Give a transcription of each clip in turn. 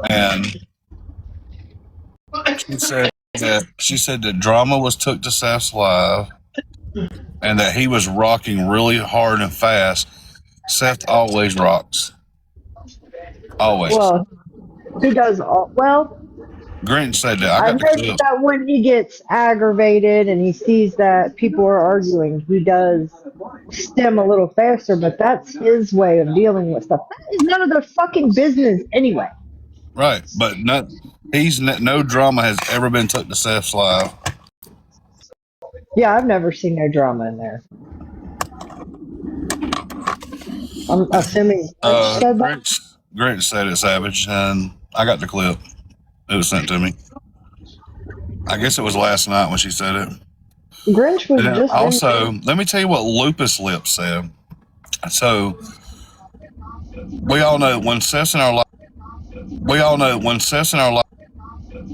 and she said that drama was took to Seth's live, and that he was rocking really hard and fast. Seth always rocks, always. Well, he does all well. Grinch said that. I I've got the noticed clip. that when he gets aggravated and he sees that people are arguing, he does stem a little faster, but that's his way of dealing with stuff. That is none of their fucking business anyway. Right, but no drama has ever been took to Seth's live. Yeah, I've never seen no drama in there. I'm assuming Grinch said that. Grinch said it, Savage, and I got the clip. It was sent to me. I guess it was last night when she said it. Grinch was And just also, let me tell you what Lupus Lips said. So we all know when Seth's in our lives. We all know when Seth's in our lives.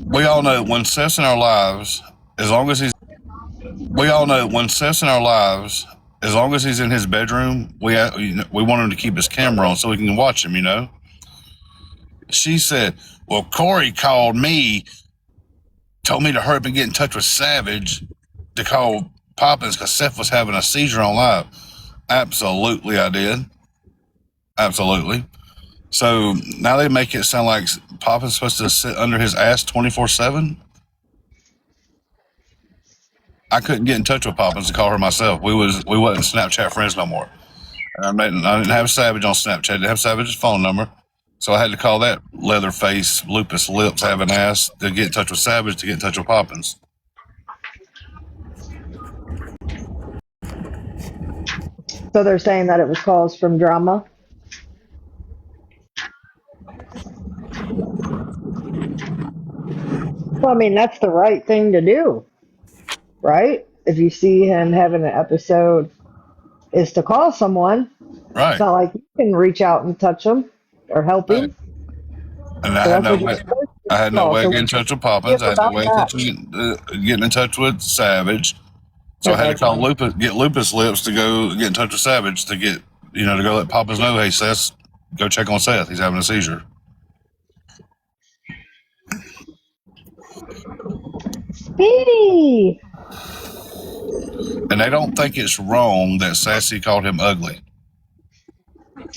We all know when Seth's in our lives. As long as he's. We all know when Seth's in our lives. As long as he's in his bedroom, we want him to keep his camera on so we can watch him. You know. She said, "Well, Corey called me, told me to hurry up and get in touch with Savage to call Poppins because Seth was having a seizure on live." Absolutely, I did. Absolutely. So now they make it sound like Poppins supposed to sit under his ass 24/7. I couldn't get in touch with Poppins to call her myself. We wasn't Snapchat friends no more. And I didn't have Savage on Snapchat. I didn't have Savage's phone number. So I had to call that Leatherface, Lupus Lips, having ass to get in touch with Savage to get in touch with Poppins. So they're saying that it was caused from drama. Well, I mean, that's the right thing to do, right? If you see him having an episode, is to call someone. Right. It's not like you can reach out and touch him or help him. And So I had that's what you're supposed to I had no call. way So of getting in touch with Poppins. I had no way of getting in touch with Savage. So I had to call get Lupus Lips to go get in touch with Savage to get, to go let Poppins know, hey, Seth, go check on Seth. He's having a seizure. Speedy. And they don't think it's wrong that Sassy called him ugly.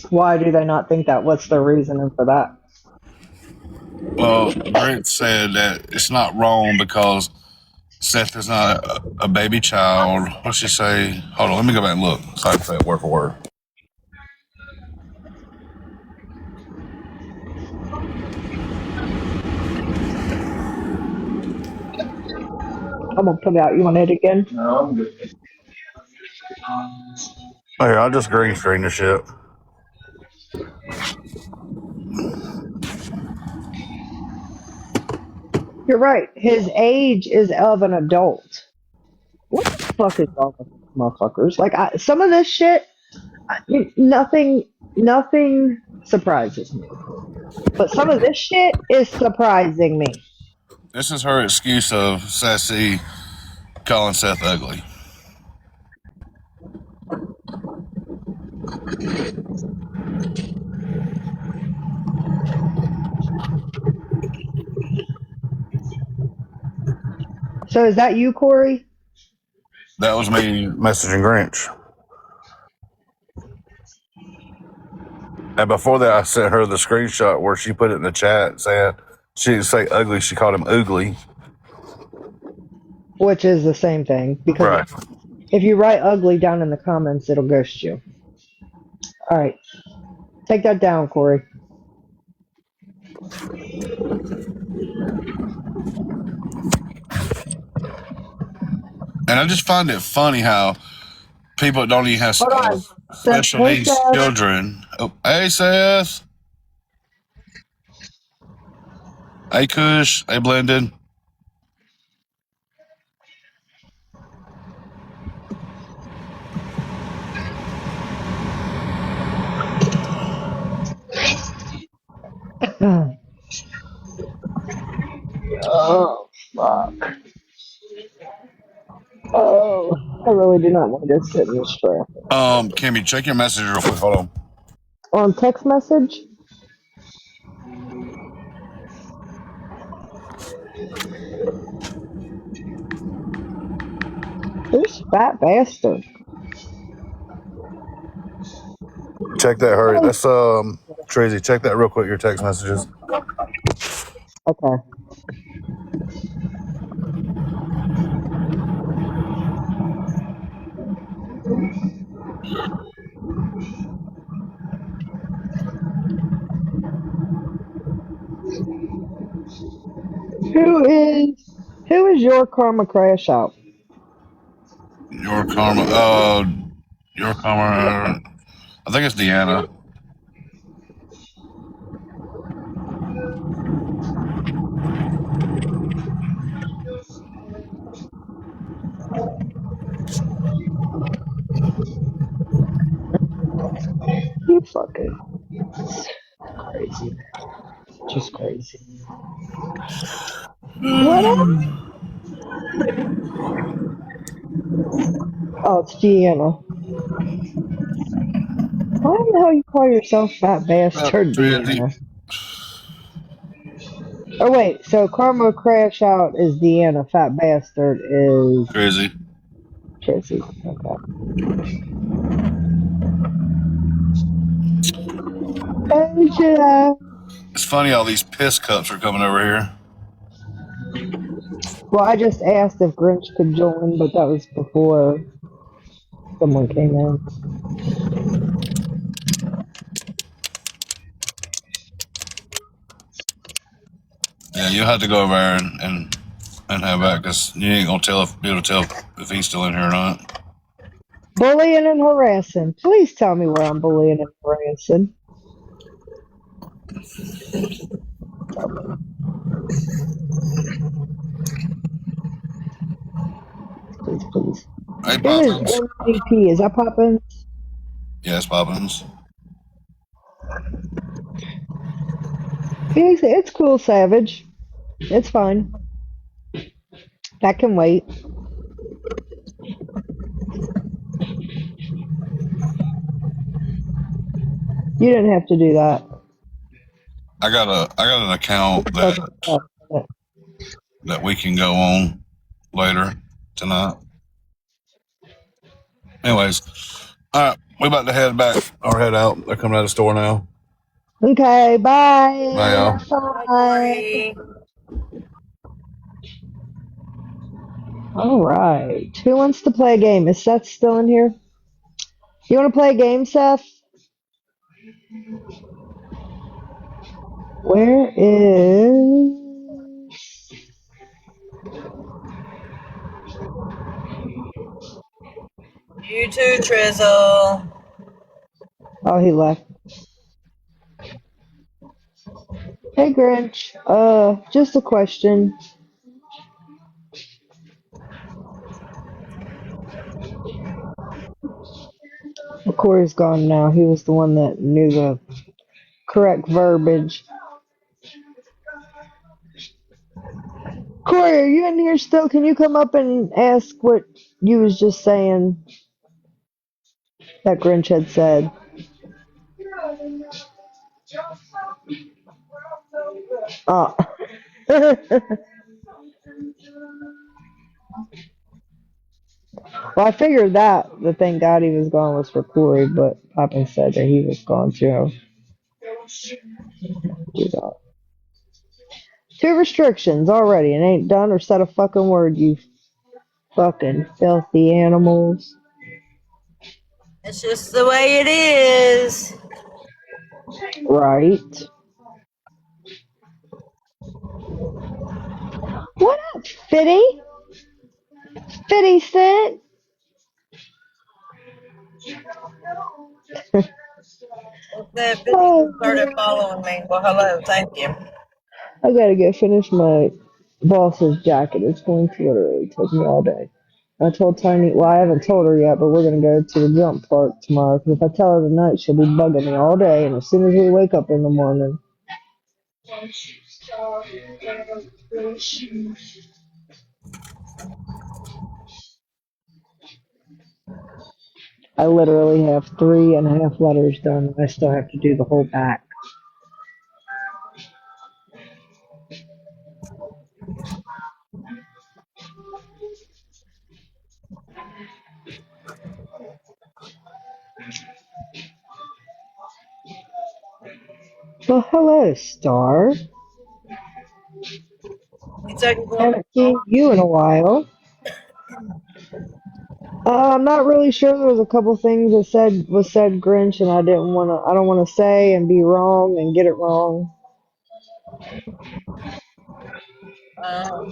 Why do they not think that? What's the reasoning for that? Well, Brent said that it's not wrong because Seth is not a baby child. What'd she say? Hold on, let me go back and look so I can say it word for word. I'm gonna put it out. You want it again? No, I'm good. Here, I'll just green screen the shit. You're right. His age is of an adult. What the fuck is wrong with these motherfuckers? Like, some of this shit, nothing surprises me. But some of this shit is surprising me. This is her excuse of Sassy calling Seth ugly. So is that you, Corey? That was me messaging Grinch. And before that, I sent her the screenshot where she put it in the chat saying she didn't say ugly, she called him oogly. Which is the same thing. Because if you write ugly down in the comments, it'll ghost you. All right. Take that down, Corey. And I just find it funny how people don't even have special needs children. Oh, hey, Seth. Hey, Kush. Hey, Blended. Oh, fuck. Oh, I really do not want to sit in this traffic. Kimmy, check your message real quick. Hold on. On text message? Who's Fat Bastard? Check that, hurry. That's Tracy. Check that real quick. Your text messages. Okay. Who is your Karma Crash Out? Your karma. Your karma. I think it's Deanna. You fucking crazy. Just crazy. What up? Oh, it's Deanna. Why the hell you call yourself Fat Bastard, Deanna? Oh wait, so Karma Crash Out is Deanna, Fat Bastard is Crazy. Tracy. Okay. Angela. It's funny all these piss cups are coming over here. Well, I just asked if Grinch could join, but that was before someone came in. Yeah, you'll have to go over there and have that because you ain't gonna be able to tell if he's still in here or not. Bullying and harassing. Please tell me where I'm bullying and harassing. Please, please. Hey, Who is Poppins. MVP? Is that Poppins? Yes, Poppins. It's cool, Savage. It's fine. That can wait. You didn't have to do that. I got an account that we can go on later tonight. Anyways, all right, we about to head back or head out. They're coming out of the store now. Okay, bye. Bye, y'all. Bye. All right. Who wants to play a game? Is Seth still in here? You want to play a game, Seth? Where is... You too, Trizzle. Oh, he left. Hey, Grinch. Just a question. Corey's gone now. He was the one that knew the correct verbiage. Corey, are you in here still? Can you come up and ask what you was just saying that Grinch had said? Oh. Well, I figured that the thank God he was gone was for Corey, but Papa said that he was gone too. Two restrictions already and ain't done or said a fucking word, you fucking filthy animals. It's just the way it is. Right. What up, Fitty? Fitty sit. That 50 started following me. Well, hello, thank you. I gotta get finished my boss's jacket. It's going to literally take me all day. I told Tiny, well, I haven't told her yet, but we're gonna go to the jump park tomorrow. Because if I tell her tonight, she'll be bugging me all day. And as soon as we wake up in the morning, I literally have 3.5 letters done. I still have to do the whole back. Well, hello, Star. You said you want Haven't seen you in a while. I'm not really sure. There was a couple things that said Grinch, and I didn't want to. I don't want to say and be wrong and get it wrong. uh,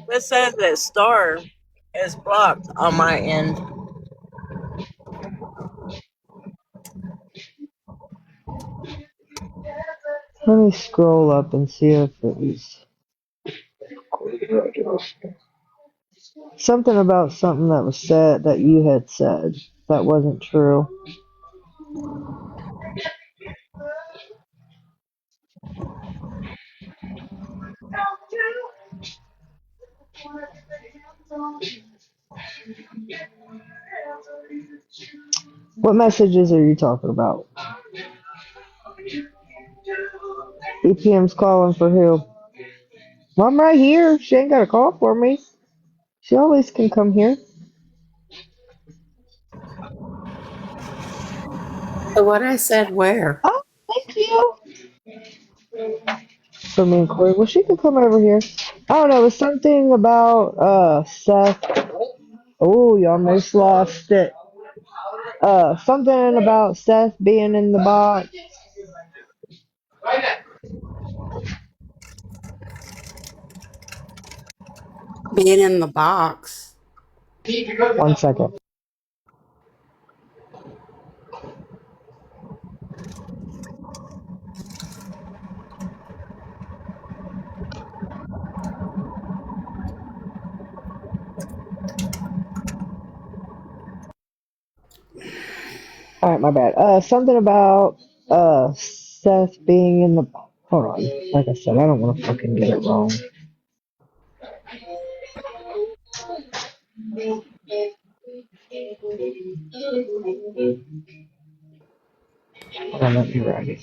it says that Star is blocked on my end. Let me scroll up and see if it was something about something that was said that you had said that wasn't true. What messages are you talking about? EPM's calling for who? Well, I'm right here. She ain't got a call for me. She always can come here. So what I said where? Oh, thank you. For me and Corey. Well, she can come over here. I don't know. It was something about Seth. Oh, you almost lost it. Something about Seth being in the box. Being in the box. 1 second. All right, my bad. Something about Seth being in the. Hold on. Like I said, I don't want to fucking get it wrong. Hold on, let me write it.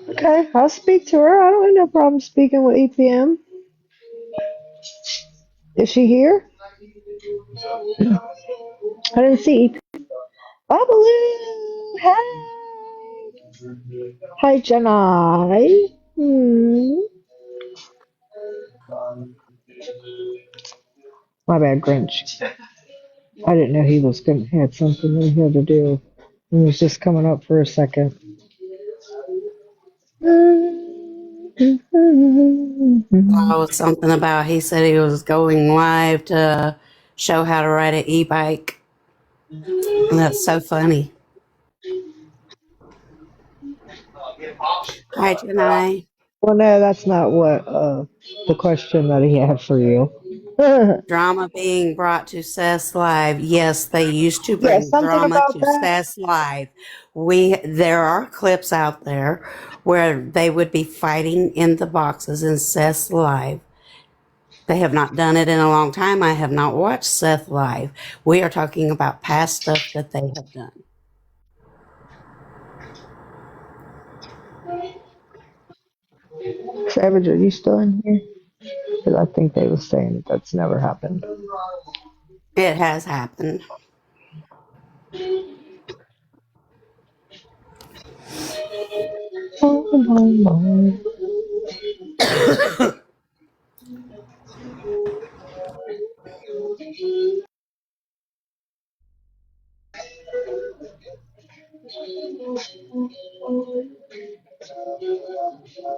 Okay, I'll speak to her. I don't have no problem speaking with EPM. Is she here? I didn't see EPM. Babaloo! Hi! Hi, Janai. My bad, Grinch. I didn't know he was gonna had something in here to do. He was just coming up for a second. Oh, something about he said he was going live to show how to ride an e-bike. And that's so funny. Hi, Janai. Well, no, that's not what the question that he had for you. Drama being brought to Seth's Live. Yes, they used to Yeah, bring something drama about to that. Seth's Live. There are clips out there where they would be fighting in the boxes in Seth's Live. They have not done it in a long time. I have not watched Seth live. We are talking about past stuff that they have done. Savage, are you still in here? Because I think they were saying that that's never happened. It has happened.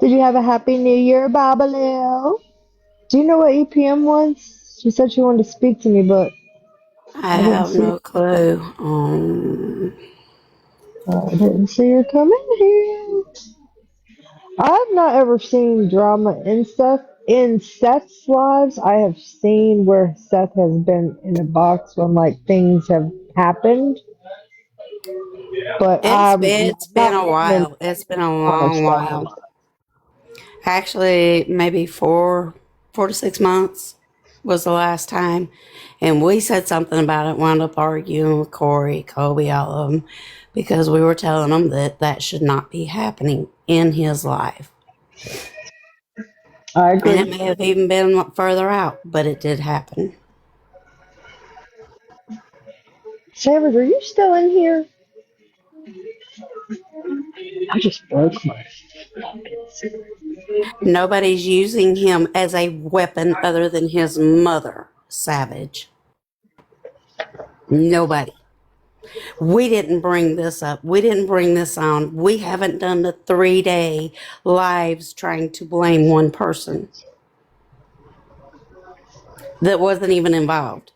Did you have a happy new year, Babaloo? Do you know what EPM was? She said she wanted to speak to me, but I I didn't have see no clue. I didn't see her come in here. I've not ever seen drama in Seth's lives. I have seen where Seth has been in a box when like things have happened, but It's I'm been, it's been not a getting into while. It's been a how much long drama. while. Actually, maybe 4 to 6 months was the last time. And we said something about it, wound up arguing with Corey, Kobe, all of them, because we were telling them that that should not be happening in his life. I And it agree. may have even been further out, but it did happen. Savage, are you still in here? I just broke my. Nobody's using him as a weapon other than his mother, Savage. Nobody. We didn't bring this up. We didn't bring this on. We haven't done the 3-day lives trying to blame one person that wasn't even involved.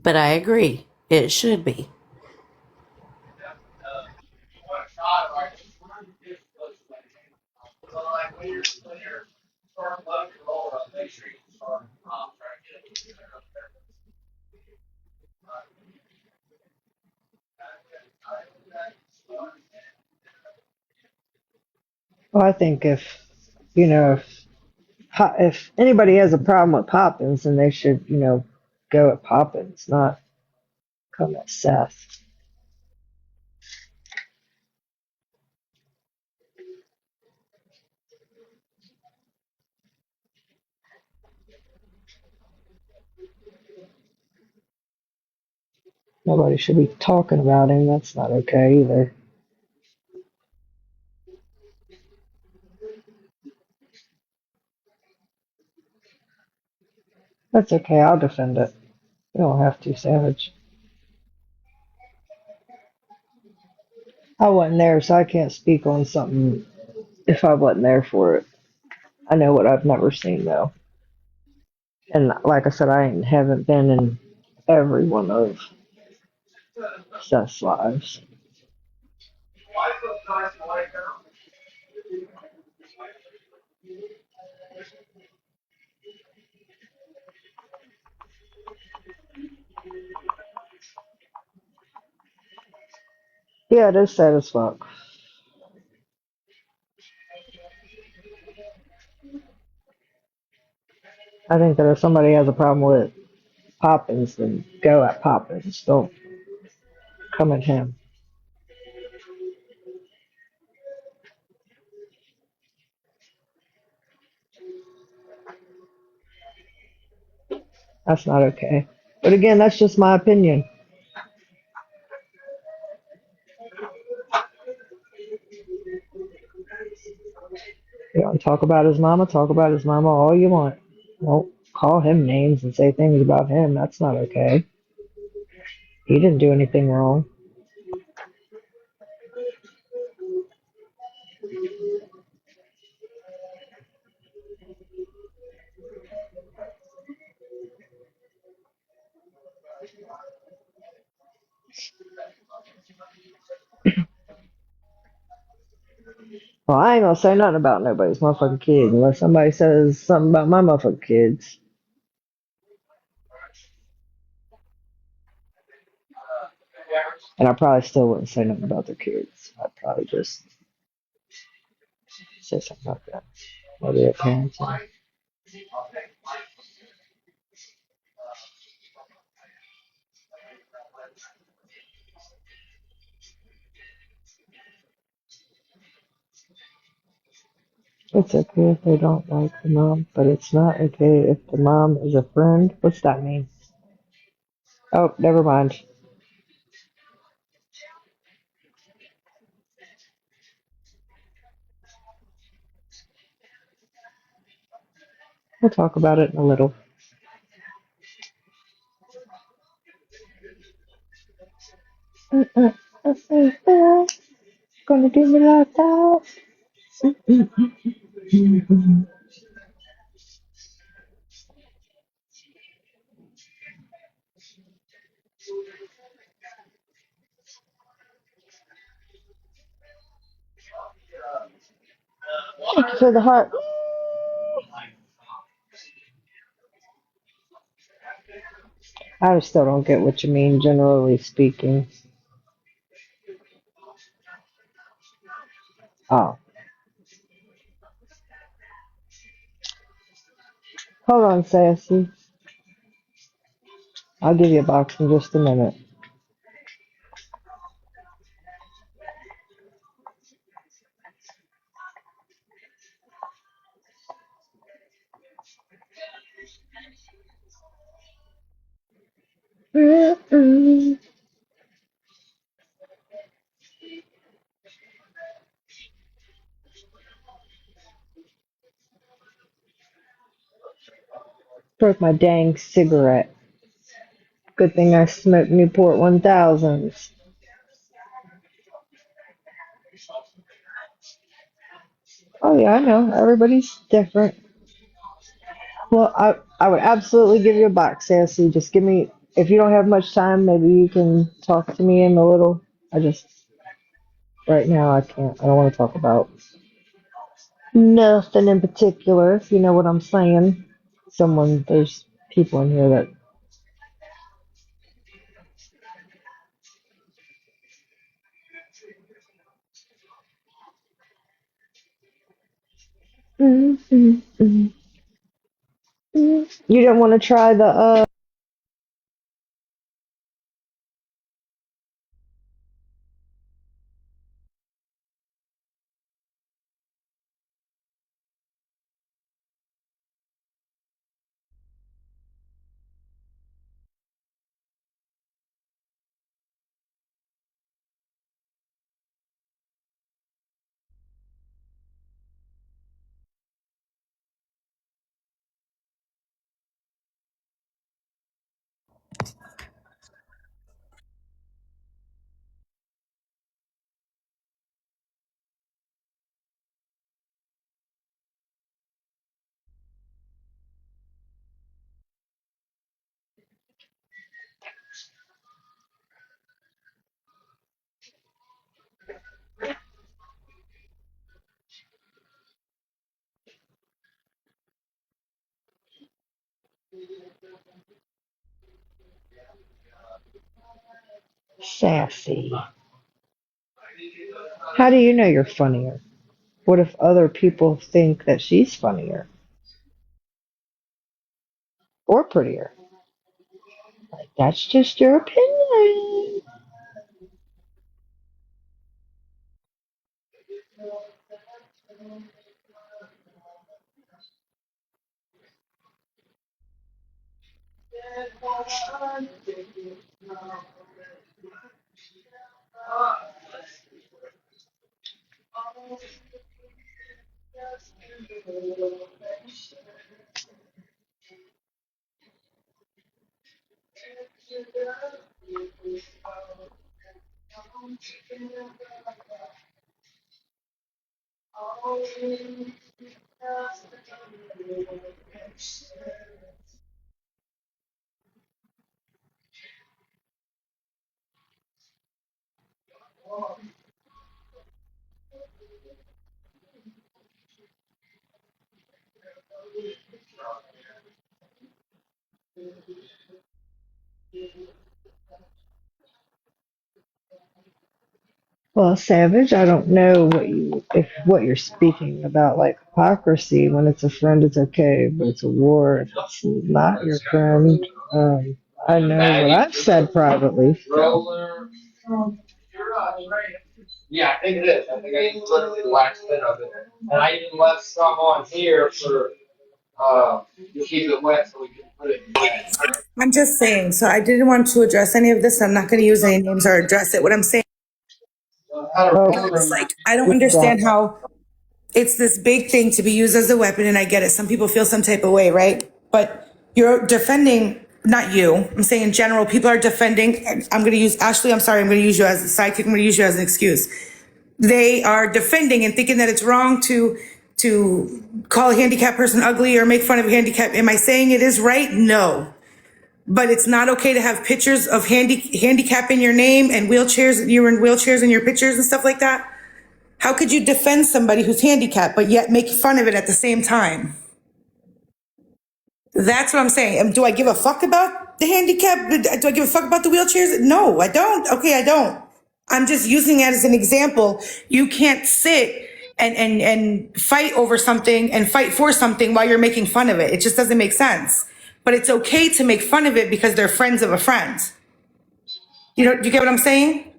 But I agree. It should be. Well, I think if anybody has a problem with Poppins, then they should, go at Poppins, not come at Seth. Nobody should be talking about him. That's not okay either. That's okay. I'll defend it. You don't have to, Savage. I wasn't there, so I can't speak on something if I wasn't there for it. I know what I've never seen, though. And like I said, haven't been in every one of Seth's lives. Yeah, it is sad as fuck. I think that if somebody has a problem with Poppins, then go at Poppins. Don't come at him. That's not okay. But again, that's just my opinion. You want to talk about his mama all you want. Don't call him names and say things about him. That's not okay. He didn't do anything wrong. Well, I ain't gonna say nothing about nobody's motherfucking kid unless somebody says something about my motherfucking kids. And I probably still wouldn't say nothing about their kids. I'd probably just say something about that. Maybe their parents. It's okay if they don't like the mom, but it's not okay if the mom is a friend. What's that mean? Oh, never mind. We'll talk about it in a little. Gonna do me like that. Thank you for the heart. I still don't get what you mean, generally speaking. Oh. Hold on, Sassy. I'll give you a box in just a minute. Mm-mm. Broke my dang cigarette. Good thing I smoked Newport 1000s. Oh yeah, I know. Everybody's different. Well, I would absolutely give you a box, Sassy. Just give me, if you don't have much time, maybe you can talk to me in a little. I just, right now, I can't. I don't want to talk about nothing in particular, if you know what I'm saying. There's people in here that. Mm, mm, mm, mm. You don't want to try the, Sassy. How do you know you're funnier? What if other people think that she's funnier or prettier? That's just your opinion. Well, Savage, I don't know what you're speaking about, like hypocrisy. When it's a friend, it's okay, but it's a war if it's not your friend. I know what I've said privately. So. Yeah, I think it is. I think I used literally the last bit of it. And I even left some on here for, to keep it wet so we can put it in the bag. I'm just saying, so I didn't want to address any of this. I'm not going to use any names or address it. What I'm saying is, Okay. like, I don't understand how it's this big thing to be used as a weapon, and I get it. Some people feel some type of way, right? But you're defending, not you, I'm saying in general, people are defending. I'm going to use, Ashley, I'm sorry, I'm going to use you as a sidekick. I'm going to use you as an excuse. They are defending and thinking that it's wrong to call a handicapped person ugly or make fun of a handicap. Am I saying it is right? No. But it's not okay to have pictures of handicap in your name and wheelchairs, you're in wheelchairs in your pictures and stuff like that. How could you defend somebody who's handicapped but yet make fun of it at the same time? That's what I'm saying. Do I give a fuck about the handicap? Do I give a fuck about the wheelchairs? No, I don't. Okay, I don't. I'm just using it as an example. You can't sit and fight over something and fight for something while you're making fun of it. It just doesn't make sense. But it's okay to make fun of it because they're friends of a friend. You know, do you get what I'm saying?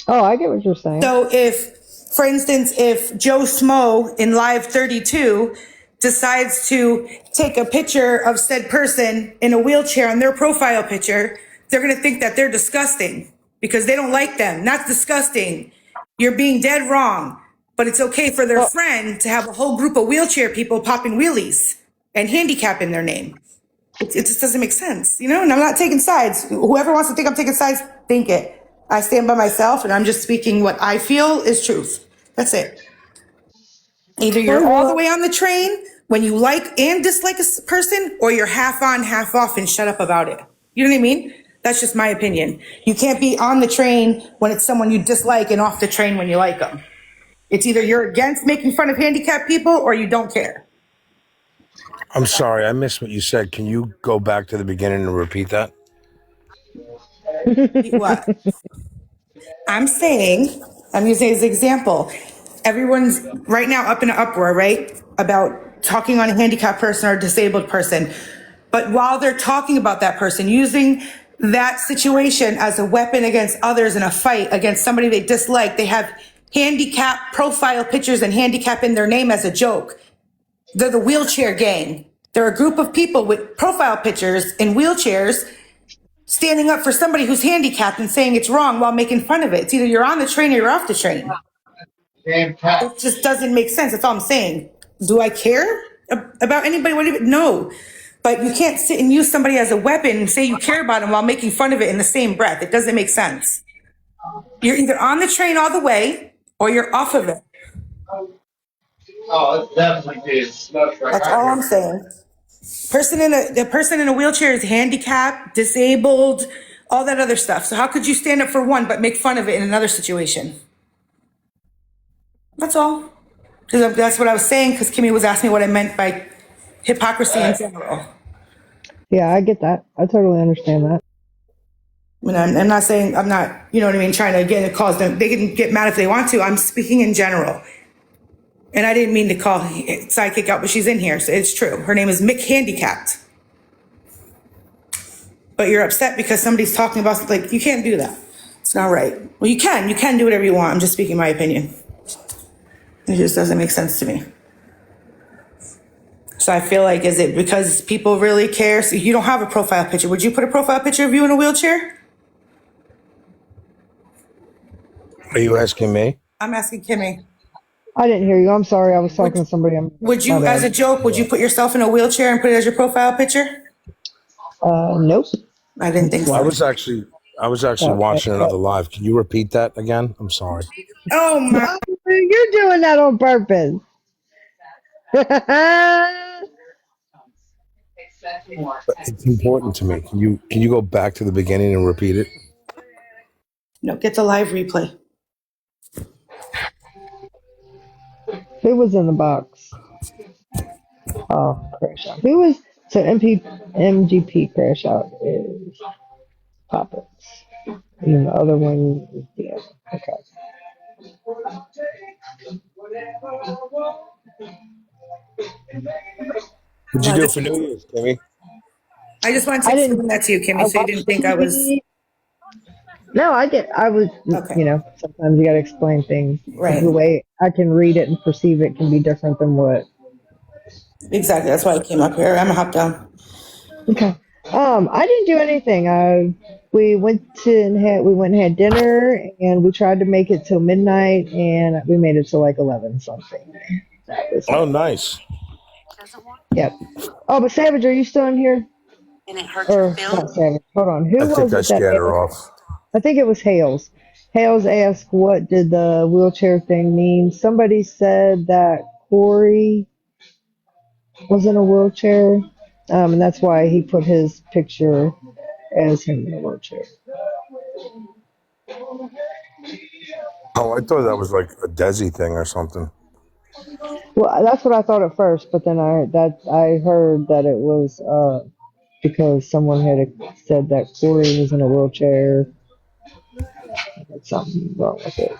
Oh, I get what you're saying. So if, for instance, if Joe Smo in Live 32 decides to take a picture of said person in a wheelchair on their profile picture, they're going to think that they're disgusting because they don't like them. Not disgusting. You're being dead wrong. But it's okay for their friend to have a whole group of wheelchair people popping wheelies and handicap in their name. It just doesn't make sense, you know? And I'm not taking sides. Whoever wants to think I'm taking sides, think it. I stand by myself and I'm just speaking what I feel is truth. That's it. Either you're all the way on the train when you like and dislike a person, or you're half on, half off and shut up about it. You know what I mean? That's just my opinion. You can't be on the train when it's someone you dislike and off the train when you like them. It's either you're against making fun of handicapped people or you don't care. I'm sorry, I missed what you said. Can you go back to the beginning and repeat that? What? I'm saying, I'm using as an example. Everyone's right now up in an uproar, right? About talking on a handicapped person or a disabled person. But while they're talking about that person, using that situation as a weapon against others in a fight against somebody they dislike, they have handicap profile pictures and handicap in their name as a joke. They're the wheelchair gang. They're a group of people with profile pictures in wheelchairs standing up for somebody who's handicapped and saying it's wrong while making fun of it. It's either you're on the train or you're off the train. It just doesn't make sense. That's all I'm saying. Do I care about anybody? No. But you can't sit and use somebody as a weapon and say you care about them while making fun of it in the same breath. It doesn't make sense. You're either on the train all the way or you're off of it. Oh, it definitely did. That's all I'm saying. The person in a wheelchair is handicapped, disabled, all that other stuff. So how could you stand up for one but make fun of it in another situation? That's all. Because that's what I was saying, because Kimmy was asking me what I meant by hypocrisy in general. Yeah, I get that. I totally understand that. I mean, I'm not saying, I'm not, you know what I mean, trying to get it cause them. They can get mad if they want to. I'm speaking in general. And I didn't mean to call Sidekick out, but she's in here, so it's true. Her name is Mick Handicapped. But you're upset because somebody's talking about, like, you can't do that. It's not right. Well, you can do whatever you want. I'm just speaking my opinion. It just doesn't make sense to me. So I feel like, is it because people really care? So you don't have a profile picture. Would you put a profile picture of you in a wheelchair? Are you asking me? I'm asking Kimmy. I didn't hear you. I'm sorry. I was talking to somebody. Would you, as a joke, would you put yourself in a wheelchair and put it as your profile picture? Nope. I didn't think so. I was actually watching another live. Can you repeat that again? I'm sorry. Oh my. You're doing that on purpose. But it's important to me. Can you go back to the beginning and repeat it? No, get the live replay. Who was in the box? Oh, Crash Out. Who was, so MGP Crash Out is Poppets. And then the other one is the other. Okay. What'd you do for New Year's, Kimmy? I just wanted to explain that to you, Kimmy, so you didn't think I was. No, I was, Okay. you know, sometimes you got to explain things. Right. The way I can read it and perceive it can be different than what. Exactly. That's why I came up here. I'm gonna hop down. Okay. I didn't do anything. We went and had dinner, and we tried to make it till midnight, and we made it till like 11 something. That was Oh, nice. Yep. Oh, but Savage, are you still in here? And it hurts Or your not feelings. Savage? Hold on. Who I was think I it scared that her off. I think it was Hales. Hales asked, what did the wheelchair thing mean? Somebody said that Corey was in a wheelchair, and that's why he put his picture as him in a wheelchair. Oh, I thought that was like a Desi thing or something. Well, that's what I thought at first, but then I heard that it was because someone had said that Corey was in a wheelchair. Had something wrong with it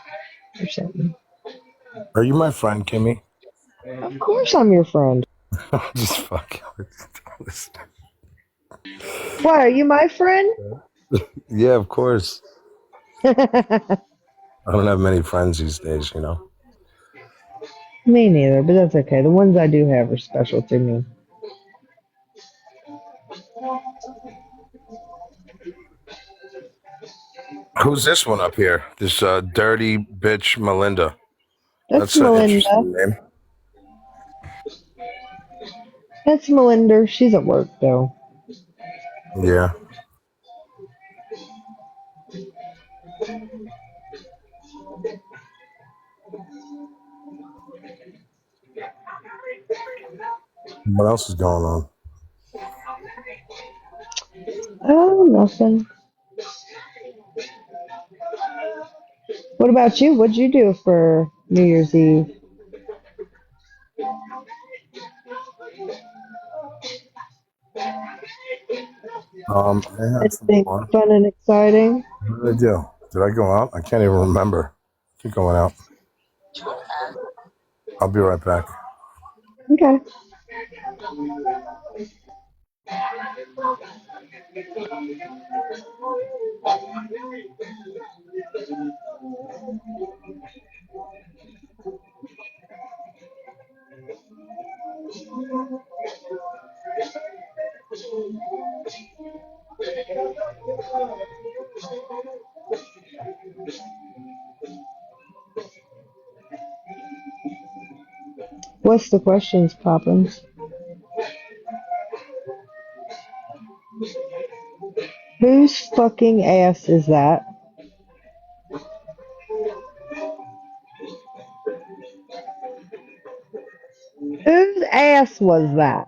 or something. Are you my friend, Kimmy? Of course I'm your friend. Just fucking with Why, are you my friend? Yeah, of course. I don't have many friends these days, you know. Me neither, but that's okay. The ones I do have are special to me. Who's this one up here? This dirty bitch Melinda. That's That's an Melinda. interesting name. That's Melinda. She's at work, though. Yeah. What else is going on? Oh, nothing. What about you? What'd you do for New Year's Eve? I had some Anything fun. fun and exciting? What did I do? Did I go out? I can't even remember. I think I went out. I'll be right back. Okay. What's the questions, Poppins? Whose fucking ass is that? Whose ass was that?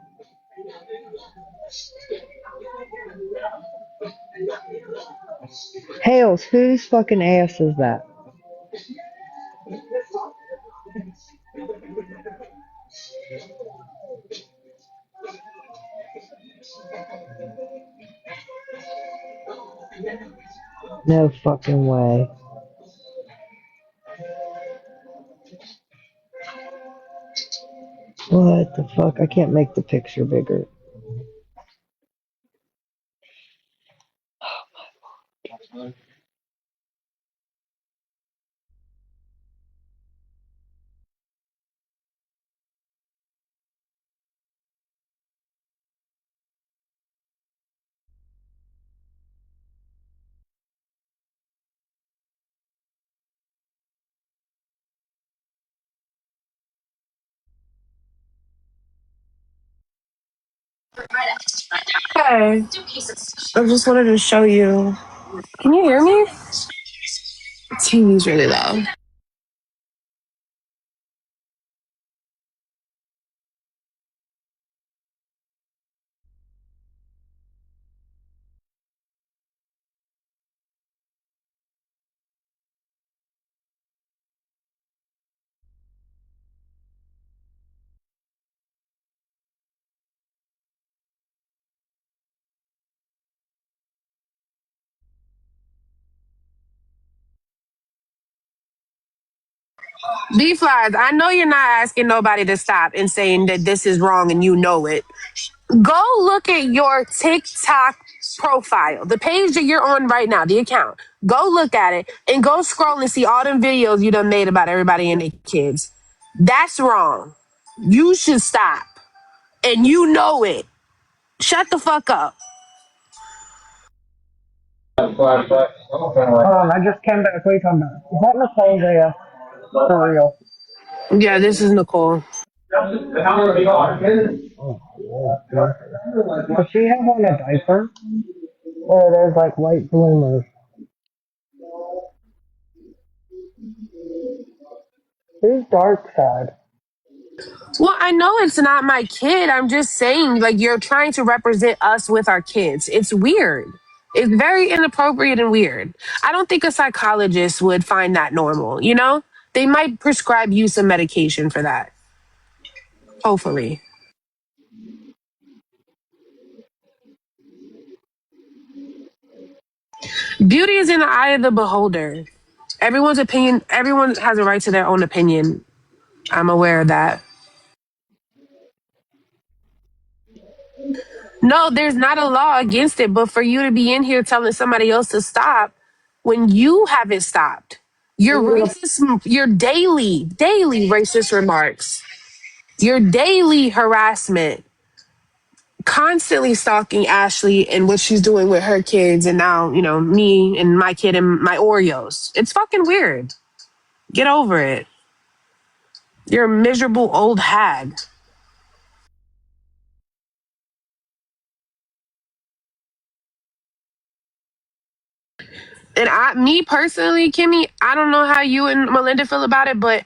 Hales, whose fucking ass is that? No fucking way. What the fuck? I can't make the picture bigger. Hey, I just wanted to show you. Can you hear me? TV's really loud. B Flies, I know you're not asking nobody to stop and saying that this is wrong and you know it. Go look at your TikTok profile, the page that you're on right now, the account. Go look at it and go scroll and see all them videos you done made about everybody and their kids. That's wrong. You should stop. And you know it. Shut the fuck up. Hold on, I just came back. What are you talking about? Is that Nicole's ass? For real. Yeah, this is Nicole. Does she have on a diaper? Or there's like white bloomers? Who's dark side? Well, I know it's not my kid. I'm just saying, like, you're trying to represent us with our kids. It's weird. It's very inappropriate and weird. I don't think a psychologist would find that normal, you know? They might prescribe you some medication for that. Hopefully. Beauty is in the eye of the beholder. Everyone has a right to their own opinion. I'm aware of that. No, there's not a law against it, but for you to be in here telling somebody else to stop when you haven't stopped, your racist, your daily racist remarks, your daily harassment, constantly stalking Ashley and what she's doing with her kids, and now, me and my kid and my Oreos. It's fucking weird. Get over it. You're a miserable old hag. And me personally, Kimmy, I don't know how you and Melinda feel about it, but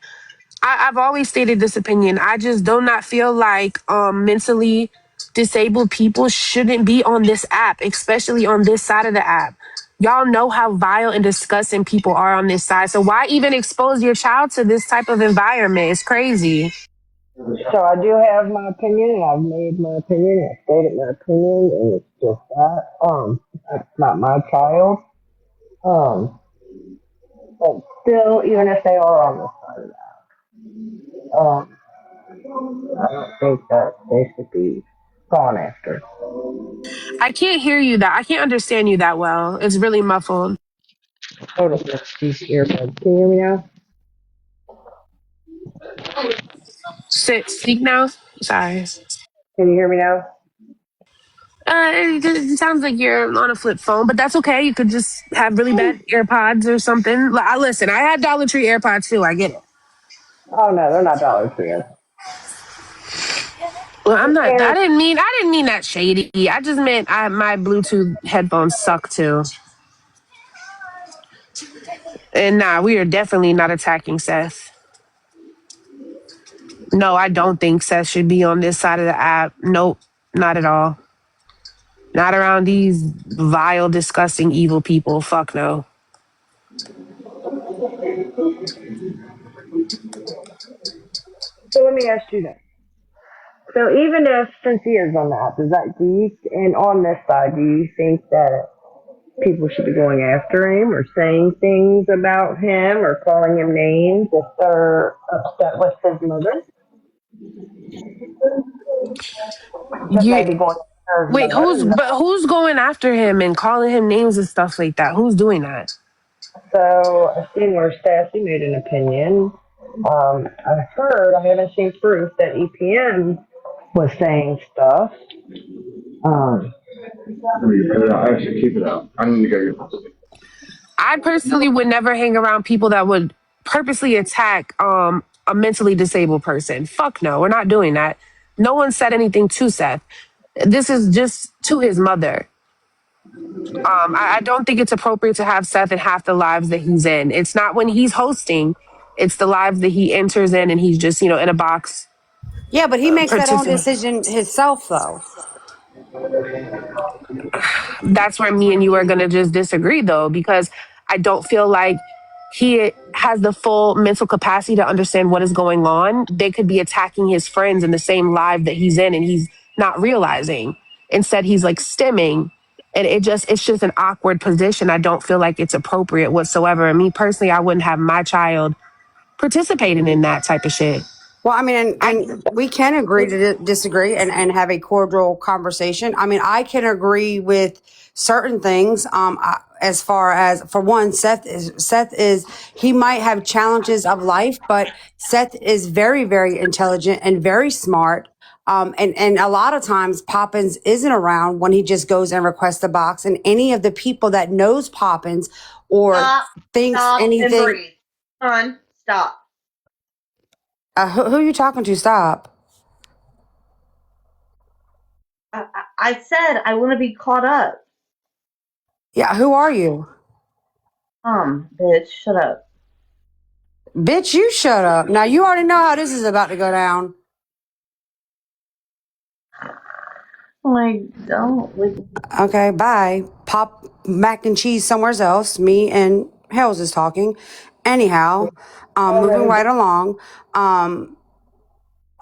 I've always stated this opinion. I just do not feel like mentally disabled people shouldn't be on this app, especially on this side of the app. Y'all know how vile and disgusting people are on this side. So why even expose your child to this type of environment? It's crazy. So I do have my opinion, and I've made my opinion, I stated my opinion, and it's just that. It's not my child. But still, even if they are on this side of that, I don't think that they should be gone after. I can't hear you that. I can't understand you that well. It's really muffled. Hold on, these earbuds. Can you hear me now? Speak now. Sorry. Can you hear me now? It sounds like you're on a flip phone, but that's okay. You could just have really bad AirPods or something. Listen, I had Dollar Tree AirPods too. I get it. Oh no, they're not Dollar Tree. Well, I'm not. And I didn't mean that shady. I just meant my Bluetooth headphones suck too. And nah, we are definitely not attacking Seth. No, I don't think Seth should be on this side of the app. Nope, not at all. Not around these vile, disgusting, evil people. Fuck no. so let me ask you this. So even if, since he is on the app, and on this side, do you think that people should be going after him or saying things about him or calling him names if they're upset with his mother? Should they You be going after his wait. mother? Who's going after him and calling him names and stuff like that? Who's doing that? So I've seen where Sassy made an opinion. I've heard, I haven't seen proof, that EPM was saying stuff. I should keep it out. I need to go get this. I personally would never hang around people that would purposely attack a mentally disabled person. Fuck no, we're not doing that. No one said anything to Seth. This is just to his mother. I don't think it's appropriate to have Seth in half the lives that he's in. It's not when he's hosting, it's the lives that he enters in and he's just, in a box. Yeah, but he makes that own Participating. decision himself, though. That's where me and you are going to just disagree, though, because I don't feel like he has the full mental capacity to understand what is going on. They could be attacking his friends in the same live that he's in, and he's not realizing. Instead, he's like stimming, and it's just an awkward position. I don't feel like it's appropriate whatsoever. And me personally, I wouldn't have my child participating in that type of shit. Well, I mean, and we can agree to disagree and have a cordial conversation. I mean, I can agree with certain things. As far as, for one, Seth is he might have challenges of life, but Seth is very, very intelligent and very smart. And a lot of times Poppins isn't around when he just goes and requests a box, and any of the people that knows Poppins or thinks anything. And breathe. Hon, stop. Who are you talking to? Stop. I said I want to be caught up. Yeah, who are you? Bitch, shut up. Bitch, you shut up. Now, you already know how this is about to go down. Like, don't. Okay, bye. Pop mac and cheese somewhere else. Me and Hells is talking. Anyhow, moving right along. A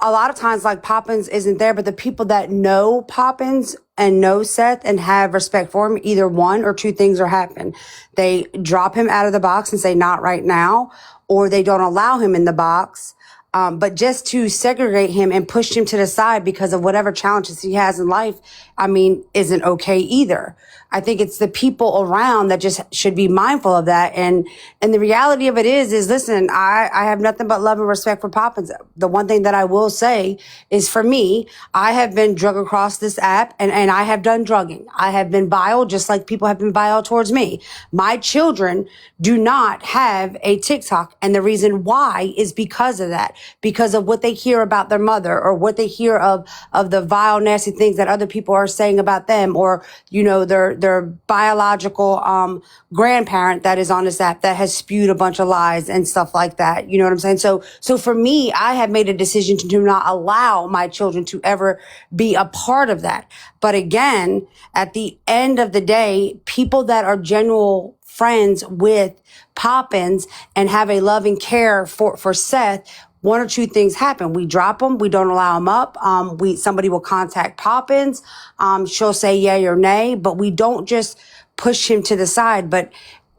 lot of times, like, Poppins isn't there, but the people that know Poppins and know Seth and have respect for him, either one or two things are happen. They drop him out of the box and say, not right now, or they don't allow him in the box. But just to segregate him and push him to the side because of whatever challenges he has in life, I mean, isn't okay either. I think it's the people around that just should be mindful of that. And the reality of it is listen, I have nothing but love and respect for Poppins. The one thing that I will say is for me, I have been drug across this app and I have done drugging. I have been vile just like people have been vile towards me. My children do not have a TikTok. And the reason why is because of that, because of what they hear about their mother or what they hear of the vile, nasty things that other people are saying about them, or, you know, their biological grandparent that is on this app that has spewed a bunch of lies and stuff like that. You know what I'm saying? So for me, I have made a decision to do not allow my children to ever be a part of that. But again, at the end of the day, people that are genuine friends with Poppins and have a loving care for Seth, one or two things happen. We drop them. We don't allow them up. Somebody will contact Poppins. She'll say yay or nay, but we don't just push him to the side. But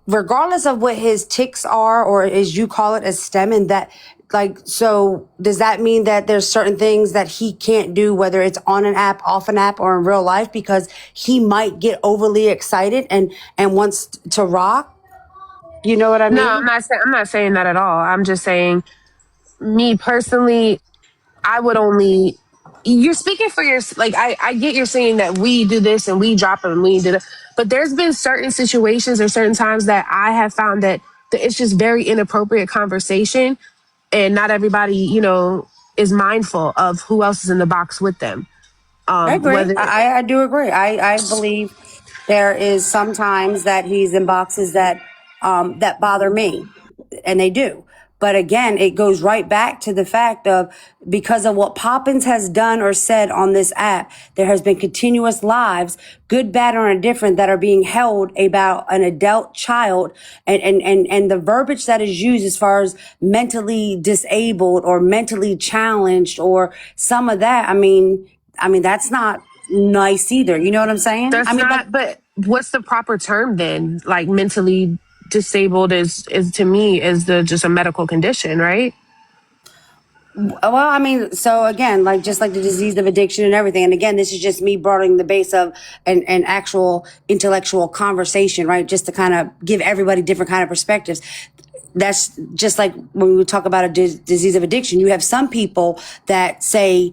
regardless of what his tics are, or as you call it, as stemming, that, like, so does that mean that there's certain things that he can't do, whether it's on an app, off an app, or in real life, because he might get overly excited and wants to rock? You know what I No, mean? I'm not saying that at all. I'm just saying, me personally, I would only. You're speaking for your, like, I get you're saying that we do this and we drop them and we do that, but there's been certain situations or certain times that I have found that it's just very inappropriate conversation, and not everybody, you know, is mindful of who else is in the box with them. I agree. Whether I do agree. I believe there is sometimes that he's in boxes that that bother me, and they do. But again, it goes right back to the fact of, because of what Poppins has done or said on this app, there has been continuous lives, good, bad, or indifferent, that are being held about an adult child, and the verbiage that is used as far as mentally disabled or mentally challenged or some of that. I mean, that's not nice either. You know what I'm saying? that's I mean, like, not, but what's the proper term then? Like, mentally disabled is to me is just a medical condition, right? well, I mean, so again, like, just like the disease of addiction and everything. And again, this is just me broadening the base of an actual intellectual conversation, right? Just to kind of give everybody different kind of perspectives. That's just like when we talk about a disease of addiction. You have some people that say,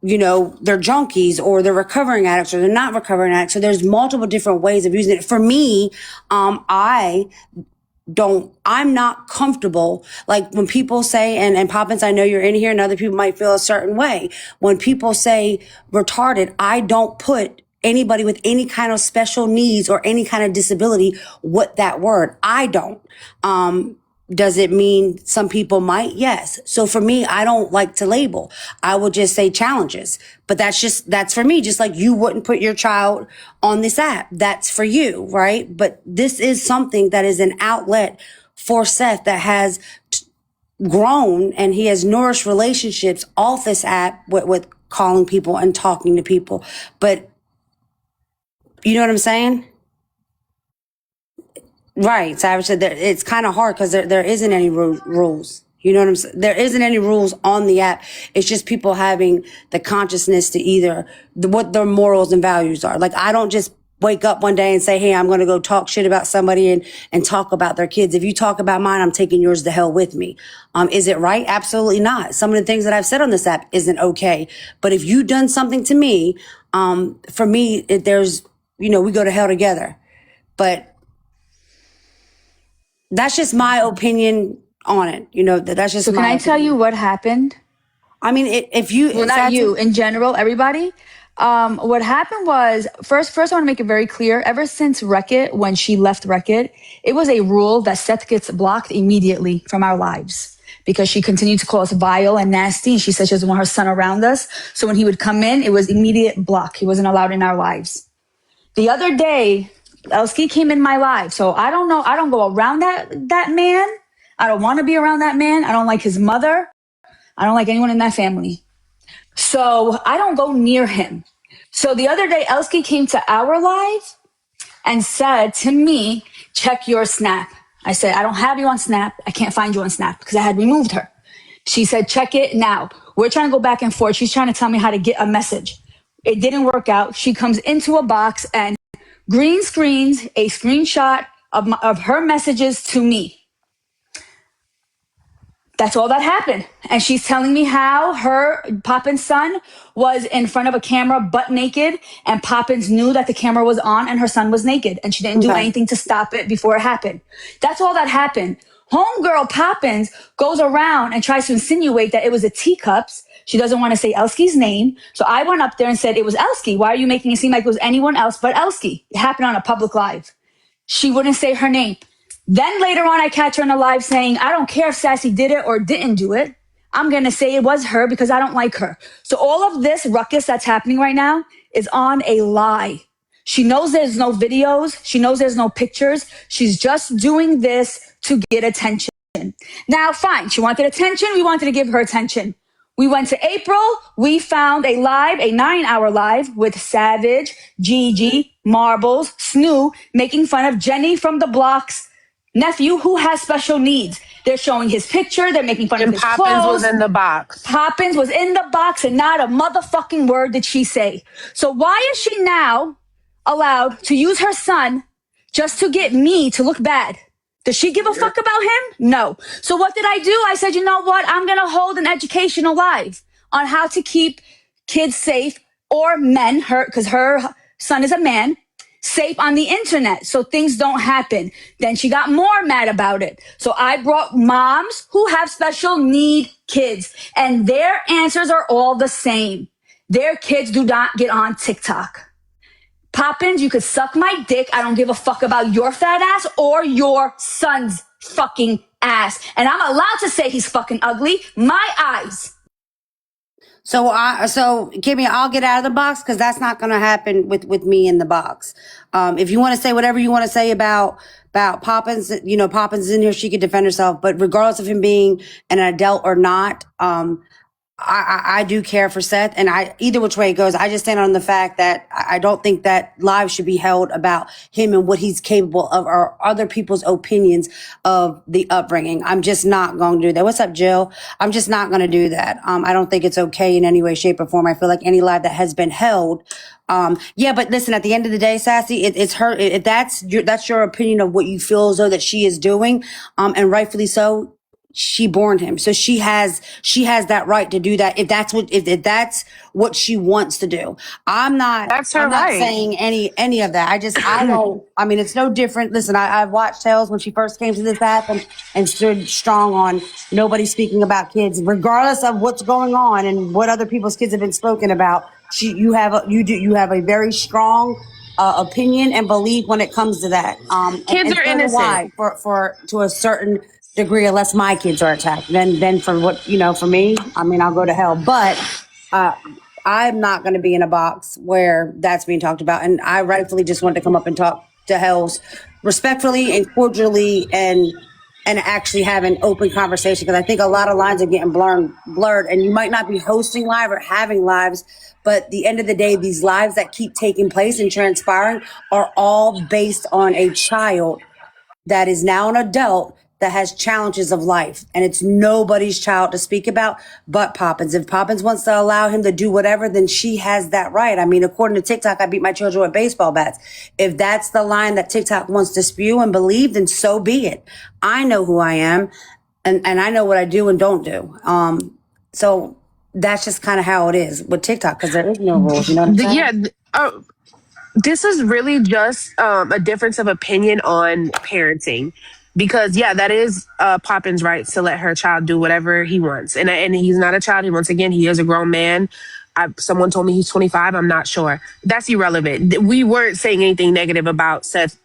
you know, they're junkies or they're recovering addicts or they're not recovering addicts. So there's multiple different ways of using it. For me, I'm not comfortable. Like, when people say, and Poppins, I know you're in here and other people might feel a certain way. When people say retarded, I don't put anybody with any kind of special needs or any kind of disability with that word. I don't. Does it mean some people might? Yes. So for me, I don't like to label. I would just say challenges. But that's for me. Just like you wouldn't put your child on this app. That's for you, right? But this is something that is an outlet for Seth that has grown, and he has nourished relationships off this app with calling people and talking to people. But you know what I'm saying? Right. Savage said that it's kind of hard because there isn't any rules. You know what I'm saying? There isn't any rules on the app. It's just people having the consciousness to either what their morals and values are. Like, I don't just wake up one day and say, hey, I'm going to go talk shit about somebody and talk about their kids. If you talk about mine, I'm taking yours to hell with me. Is it right? Absolutely not. Some of the things that I've said on this app isn't okay. But if you've done something to me, for me, there's, you know, we go to hell together. But that's just my opinion on it. You know, that's just So can my I tell you opinion. what happened? I mean, if you, Well, not you, in general, everybody. What happened was, first I want to make it very clear. Ever since Wreck-It, when she left Wreck-It, it was a rule that Seth gets blocked immediately from our lives because she continued to call us vile and nasty. And she said she doesn't want her son around us. So when he would come in, it was immediate block. He wasn't allowed in our lives. The other day, Elsky came in my life. So I don't know. I don't go around that man. I don't want to be around that man. I don't like his mother. I don't like anyone in that family. So I don't go near him. So the other day, Elsky came to our live and said to me, check your Snap. I said, I don't have you on Snap. I can't find you on Snap because I had removed her. She said, check it now. We're trying to go back and forth. She's trying to tell me how to get a message. It didn't work out. She comes into a box and green screens a screenshot of her messages to me. That's all that happened. And she's telling me how her Poppins' son was in front of a camera butt naked, and Poppins knew that the camera was on and her son was naked, and she didn't do anything to stop it before it happened. That's all that happened. Homegirl Poppins goes around and tries to insinuate that it was a Teacups. She doesn't want to say Elsky's name. So I went up there and said, it was Elsky. Why are you making it seem like it was anyone else but Elsky? It happened on a public live. She wouldn't say her name. Then later on, I catch her in a live saying, I don't care if Sassy did it or didn't do it. I'm going to say it was her because I don't like her. So all of this ruckus that's happening right now is on a lie. She knows there's no videos. She knows there's no pictures. She's just doing this to get attention. Now, fine. She wanted attention. We wanted to give her attention. We went to April. We found a 9-hour live with Savage, Gigi, Marbles, Snoo, making fun of Jenny from the Block's nephew who has special needs. They're showing his picture. They're making fun of his Poppins clothes. was in the box. Poppins was in the box and not a motherfucking word did she say. So why is she now allowed to use her son just to get me to look bad? Does she give a fuck about him? No. So what did I do? I said, you know what? I'm going to hold an educational live on how to keep kids safe, or men, because her son is a man, safe on the internet so things don't happen. Then she got more mad about it. So I brought moms who have special need kids, and their answers are all the same. Their kids do not get on TikTok. Poppins, you could suck my dick. I don't give a fuck about your fat ass or your son's fucking ass. And I'm allowed to say he's fucking ugly. My eyes. So Kimmy, I'll get out of the box because that's not going to happen with me in the box. If you want to say whatever you want to say about Poppins, Poppins is in here, she could defend herself. But regardless of him being an adult or not, I do care for Seth, and either which way it goes, I just stand on the fact that I don't think that live should be held about him and what he's capable of, or other people's opinions of the upbringing. I'm just not going to do that. What's up, Jill? I'm just not going to do that. I don't think it's okay in any way, shape, or form. I feel like any live that has been held, but listen, at the end of the day, Sassy, it's her. That's your opinion of what you feel as though that she is doing, and rightfully so. She born him. So she has that right to do that if that's what she wants to do. I'm not saying any of that. I mean, it's no different. Listen, I've watched Tales when she first came to this app and stood strong on nobody speaking about kids, regardless of what's going on and what other people's kids have been spoken about. You have a very strong opinion and belief when it comes to that. Kids are innocent. For to a certain degree, unless my kids are attacked, then for for me, I mean, I'll go to hell. But I'm not going to be in a box where that's being talked about. And I rightfully just wanted to come up and talk to Hells respectfully and cordially and actually have an open conversation, because I think a lot of lines are getting blurred, and you might not be hosting live or having lives, but at the end of the day, these lives that keep taking place and transpiring are all based on a child that is now an adult that has challenges of life, and it's nobody's child to speak about but Poppins. If Poppins wants to allow him to do whatever, then she has that right. I mean, according to TikTok, I beat my children with baseball bats. If that's the line that TikTok wants to spew and believe, then so be it. I know who I am, and I know what I do and don't do. So that's just kind of how it is with TikTok, because there is no rules. You know what I'm saying? Yeah. This is really just a difference of opinion on parenting. Because, that is Poppins' right to let her child do whatever he wants. And he's not a child. Once again, he is a grown man. Someone told me he's 25. I'm not sure. That's irrelevant. We weren't saying anything negative about Seth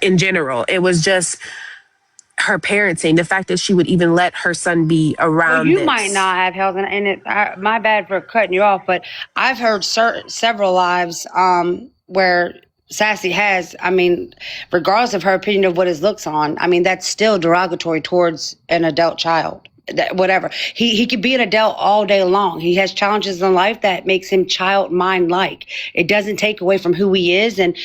in general. It was just her parenting, the fact that she would even let her son be around you might not have held, my bad for cutting you off, but I've heard several lives where Sassy has, I mean, regardless of her opinion of what his looks on, I mean, that's still derogatory towards an adult child. whatever. He could be an adult all day long. He has challenges in life that makes him child mind like. It doesn't take away from who he is and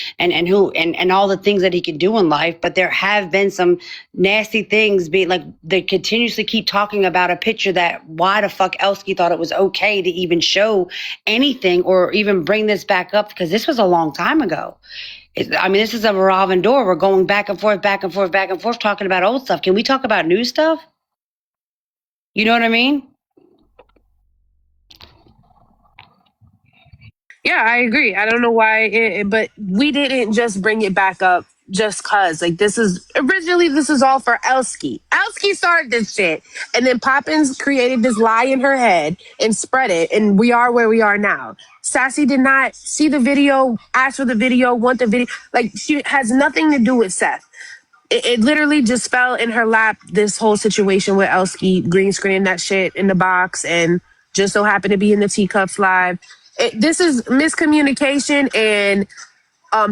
all the things that he can do in life. But there have been some nasty things being like they continuously keep talking about a picture that why the fuck Elsky thought it was okay to even show anything or even bring this back up, because this was a long time ago. I mean, this is a revolving door. We're going back and forth, back and forth, back and forth, talking about old stuff. Can we talk about new stuff? You know what I mean? Yeah, I agree. I don't know why, but we didn't just bring it back up just cause. Like, this is all for Elsky. Elsky started this shit, and then Poppins created this lie in her head and spread it, and we are where we are now. Sassy did not see the video, ask for the video, want the video. Like, she has nothing to do with Seth. It literally just fell in her lap, this whole situation with Elsky green screening that shit in the box and just so happened to be in the Teacups live. This is miscommunication and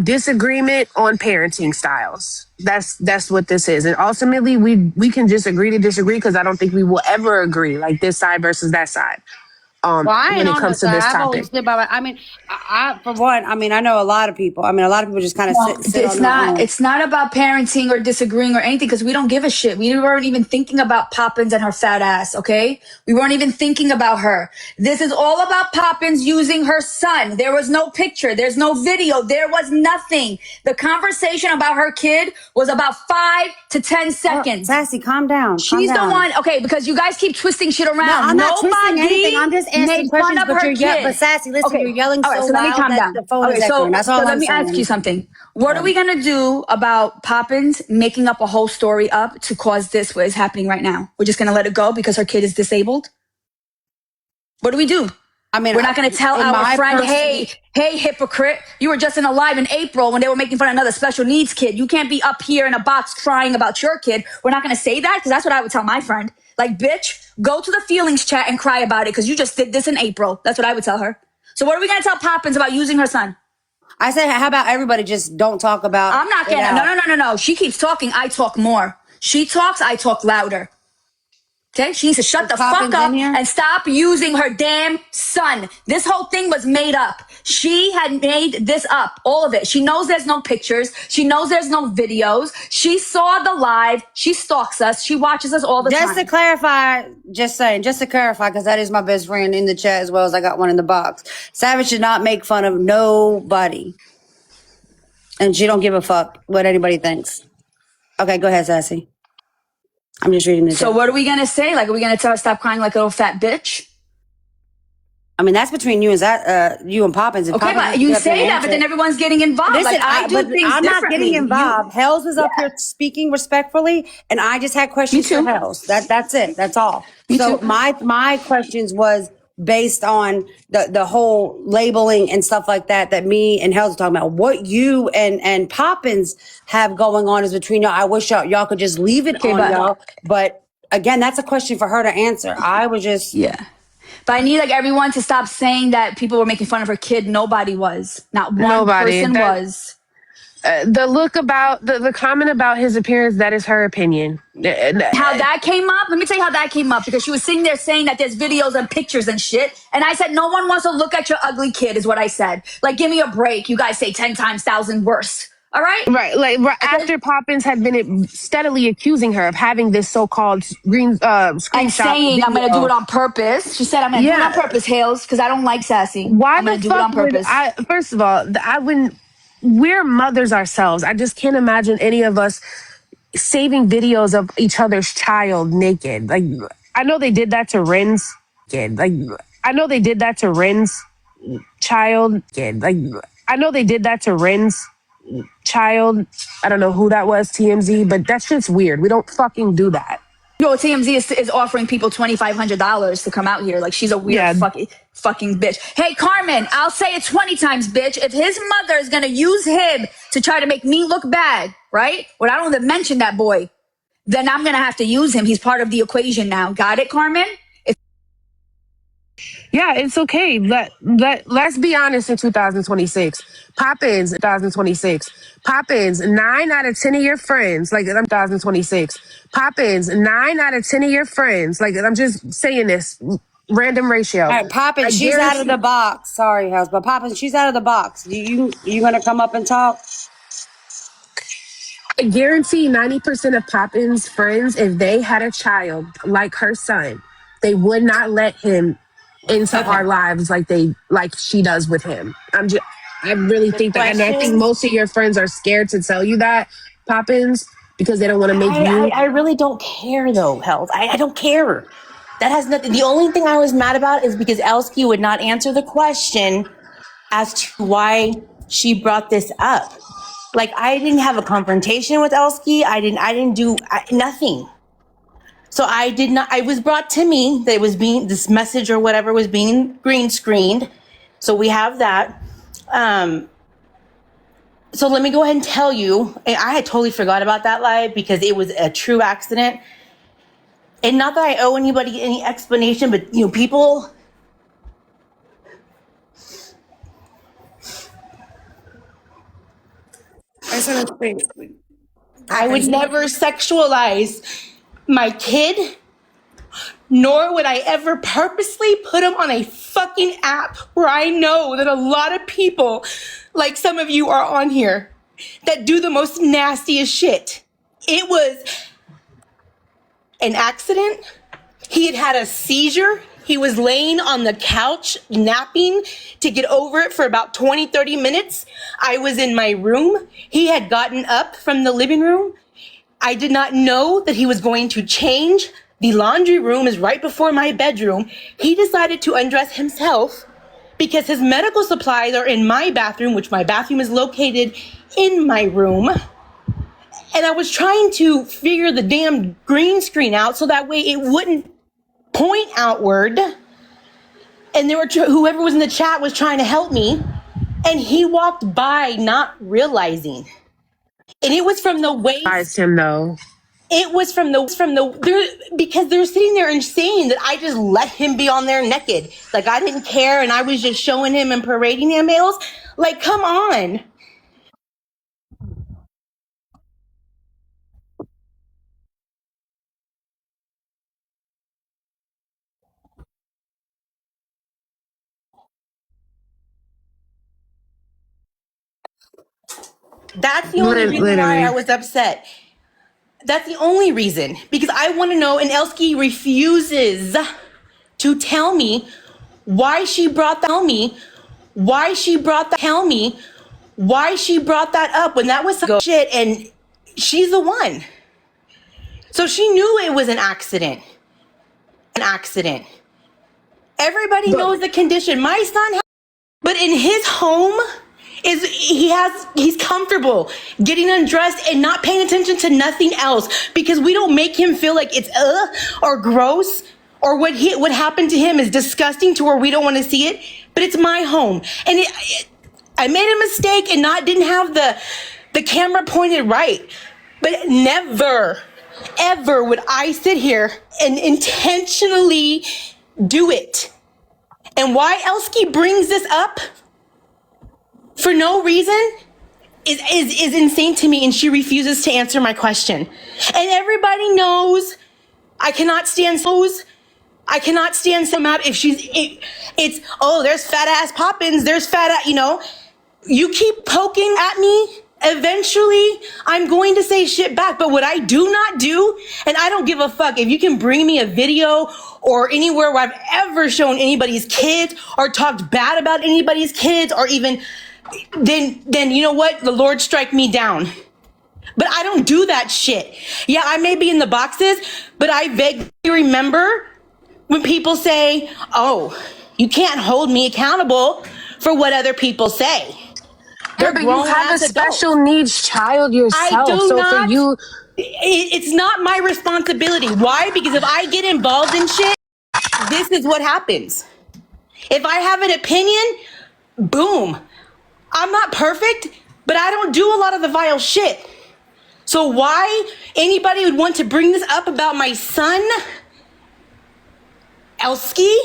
disagreement on parenting styles. That's what this is. And ultimately, we can just agree to disagree, because I don't think we will ever agree, like this side versus that side. Well, I when ain't it on comes the to this side. I've topic. always stood by I mean, for one, I mean, I know a lot of people. I mean, a lot of people just kind of sit it's on their own. it's not about parenting or disagreeing or anything, because we don't give a shit. We weren't even thinking about Poppins and her fat ass, okay? We weren't even thinking about her. This is all about Poppins using her son. There was no picture. There's no video. There was nothing. The conversation about her kid was about 5 to 10 seconds. Sassy, calm down. She's the one, okay, because you guys keep twisting shit around. No, I'm not twisting anything. I'm just answering made questions. fun of But her you're kid. Sassy, listen, you're yelling All right, so so let me loud calm that down. the phone is Okay, echoing. That's all let I'm me saying. ask you something. What are we gonna do about Poppins making up a whole story up to cause this what is happening right now? We're just gonna let it go because her kid is disabled? What do we do? I mean, we're not going to tell our friend, hey, hypocrite, you were just in a live in April when they were making fun of another special needs kid. You can't be up here in a box crying about your kid. We're not going to say that, because that's what I would tell my friend. Like, bitch, go to the feelings chat and cry about it because you just did this in April. That's what I would tell her. So what are we going to tell Poppins about using her son? I said, how about everybody just don't talk about I'm not going to. No. She keeps talking. I talk more. She talks. I talk louder. Okay, she needs to shut the fuck up and stop using her damn son. This whole thing was made up. She had made this up, all of it. She knows there's no pictures. She knows there's no videos. She saw the live. She stalks us. She watches us all the time. Just to clarify, because that is my best friend in the chat as well as I got one in the box. Savage should not make fun of nobody. And she don't give a fuck what anybody thinks. Okay, go ahead, Sassy. I'm just reading this. So what are we going to say? Like, are we going to tell her stop crying like a little fat bitch? I mean, that's between you and you and Poppins. Okay, Poppins, but you say that, but then everyone's getting involved. Listen, like, I do things I'm not getting involved. Hells is up here speaking respectfully, and I just had questions for Hells. That's it. That's all. My questions was based on the whole labeling and stuff like that me and Hells are talking about. What you and Poppins have going on is between y'all. I wish y'all could just leave it on y'all. But again, that's a question for her to answer. I was just But I need like everyone to stop saying that people were making fun of her kid. Nobody was. Not one person was. The look about the comment about his appearance, that is her opinion. How that came up? Let me tell you how that came up, because she was sitting there saying that there's videos and pictures and shit. And I said, no one wants to look at your ugly kid, is what I said. Like, give me a break. You guys say 10 times 1,000 worse. All right? Right. Like, after Poppins had been steadily accusing her of having this so-called screenshot. And saying, video. I'm going to do it on purpose. She said, I'm going to do it on purpose, Hales, because I don't like Sassy. Why I'm going to do it on purpose. First of all, I wouldn't. We're mothers ourselves. I just can't imagine any of us saving videos of each other's child naked. Like, I know they did that to Ren's kid. Like, I know they did that to Ren's child kid. Like, I know they did that to Ren's child. I don't know who that was, TMZ, but that shit's weird. We don't fucking do that. Yo, TMZ is offering people $2,500 to come out here. Like, she's a weird fucking bitch. Hey, Carmen, I'll say it 20 times, bitch. If his mother is going to use him to try to make me look bad, right? When I don't even mention that boy, then I'm going to have to use him. He's part of the equation now. Got it, Carmen? Yeah, it's okay. Let's be honest in 2026. Poppins, 2026. Poppins, 9 out of 10 of your friends, like I'm 2026. Poppins, 9 out of 10 of your friends, like I'm just saying this random ratio. All right, Poppin, I she's out of guarantee the box. Sorry, House, but Poppin, she's out of the box. You gonna come up and talk? I guarantee 90% of Poppins' friends, if they had a child like her son, they would not let him into Okay. our lives like she does with him. I really The think that, and I think question. most of your friends are scared to tell you that, Poppins, because they don't want to make you. I really don't care though, Health. I don't care. That has nothing. The only thing I was mad about is because Elsky would not answer the question as to why she brought this up. Like, I didn't have a confrontation with Elsky. I didn't do nothing. So I did not, it was brought to me that it was this message or whatever was being green screened. So we have that. So let me go ahead and tell you, I had totally forgot about that live because it was a true accident. And not that I owe anybody any explanation, but people. I just want to say, I would Poppins, never sexualize my kid, nor would I ever purposely put him on a fucking app where I know that a lot of people, like some of you are on here, that do the most nastiest shit. It was an accident. He had had a seizure. He was laying on the couch napping to get over it for about 20, 30 minutes. I was in my room. He had gotten up from the living room. I did not know that he was going to change. The laundry room is right before my bedroom. He decided to undress himself because his medical supplies are in my bathroom, which my bathroom is located in my room. And I was trying to figure the damn green screen out so that way it wouldn't point outward. And there were whoever was in the chat was trying to help me. And he walked by not realizing. And it was from the waist. Advised him though. It was because they're sitting there and saying that I just let him be on there naked. Like I didn't care and I was just showing him and parading him males. Like, come on. That's the only reason why I Literally. was upset. That's the only reason. Because I want to know, and Elsky refuses to tell me why she brought that up when that was some shit, and she's the one. So she knew it was an accident. Everybody knows the condition. My son, but in his home, he's comfortable getting undressed and not paying attention to nothing else because we don't make him feel like it's or gross or what happened to him is disgusting to where we don't want to see it. But it's my home, and I made a mistake and didn't have the camera pointed right. But never, ever would I sit here and intentionally do it. And why Elsky brings this up for no reason is insane to me, and she refuses to answer my question. And everybody knows I cannot stand some out if it's there's fat ass Poppins, there's you keep poking at me, eventually I'm going to say shit back. But what I do not do, and I don't give a fuck if you can bring me a video or anywhere where I've ever shown anybody's kids or talked bad about anybody's kids or even then you know what? The Lord strike me down. But I don't do that shit. Yeah, I may be in the boxes, but I vaguely remember when people say, oh, you can't hold me accountable for what other people say. Yeah, but you have a special needs child yourself. I do so not. For you, it's not my responsibility. Why? Because if I get involved in shit, this is what happens. If I have an opinion, boom. I'm not perfect, but I don't do a lot of the vile shit. So why anybody would want to bring this up about my son, Elsky,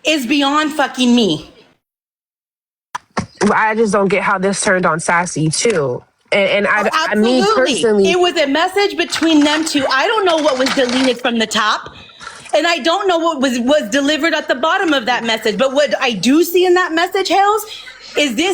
is beyond fucking me. I just don't get how this turned on Sassy too. And I mean Absolutely. personally, It was a message between them two. I don't know what was deleted from the top. And I don't know what was delivered at the bottom of that message. But what I do see in that message, Hales, is this